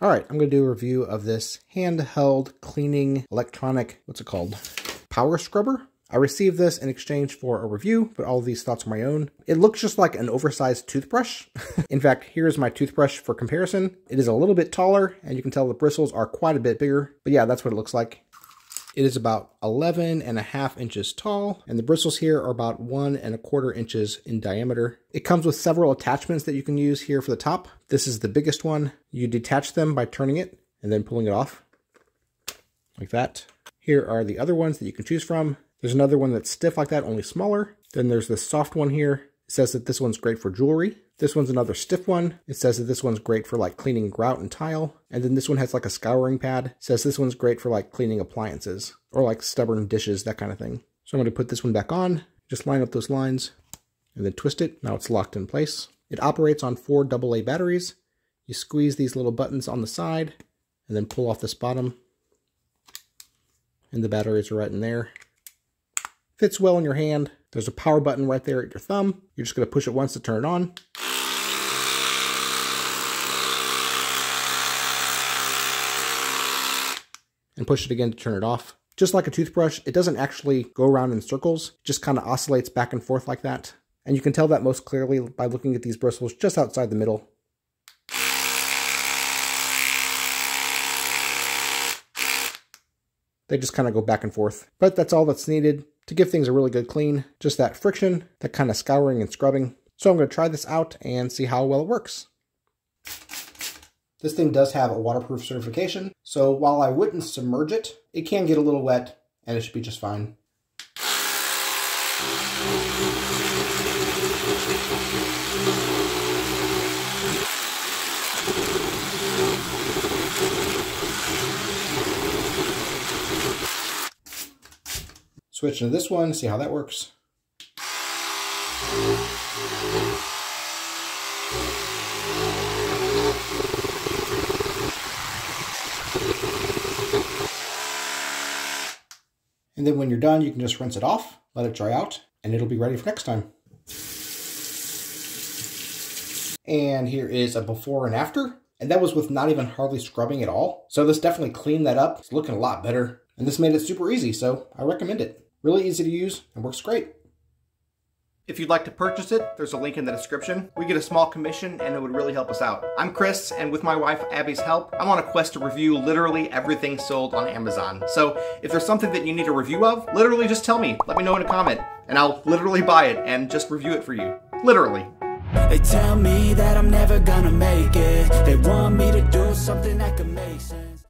All right, I'm going to do a review of this handheld cleaning electronic, what's it called? Power scrubber. I received this in exchange for a review, but all of these thoughts are my own. It looks just like an oversized toothbrush. In fact, here's my toothbrush for comparison. It is a little bit taller, and you can tell the bristles are quite a bit bigger. But yeah, that's what it looks like. It is about 11.5 inches tall, and the bristles here are about 1.25 inches in diameter. It comes with several attachments that you can use here for the top. This is the biggest one. You detach them by turning it and then pulling it off, like that. Here are the other ones that you can choose from. There's another one that's stiff like that, only smaller. Then there's this soft one here. It says that this one's great for jewelry. This one's another stiff one. It says that this one's great for like cleaning grout and tile. And then this one has like a scouring pad. It says this one's great for like cleaning appliances or like stubborn dishes, that kind of thing. So I'm going to put this one back on, just line up those lines and then twist it. Now it's locked in place. It operates on 4 AA batteries. You squeeze these little buttons on the side and then pull off this bottom. And the batteries are right in there. Fits well in your hand. There's a power button right there at your thumb. You're just going to push it once to turn it on. And push it again to turn it off. Just like a toothbrush, it doesn't actually go around in circles. It just kind of oscillates back and forth like that. And you can tell that most clearly by looking at these bristles just outside the middle. They just kind of go back and forth. But that's all that's needed to give things a really good clean. Just that friction, that kind of scouring and scrubbing. So I'm going to try this out and see how well it works. This thing does have a waterproof certification, so while I wouldn't submerge it, it can get a little wet and it should be just fine. Switch into this one, see how that works. And then when you're done, you can just rinse it off, let it dry out, and it'll be ready for next time. And here is a before and after. And that was with not even hardly scrubbing at all. So this definitely cleaned that up. It's looking a lot better. And this made it super easy, so I recommend it. Really easy to use and works great. If you'd like to purchase it, there's a link in the description. We get a small commission and it would really help us out. I'm Chris, and with my wife Abby's help, I'm on a quest to review literally everything sold on Amazon. So if there's something that you need a review of, literally just tell me. Let me know in a comment and I'll literally buy it and just review it for you. Literally. They tell me that I'm never gonna make it. They want me to do something that can make sense.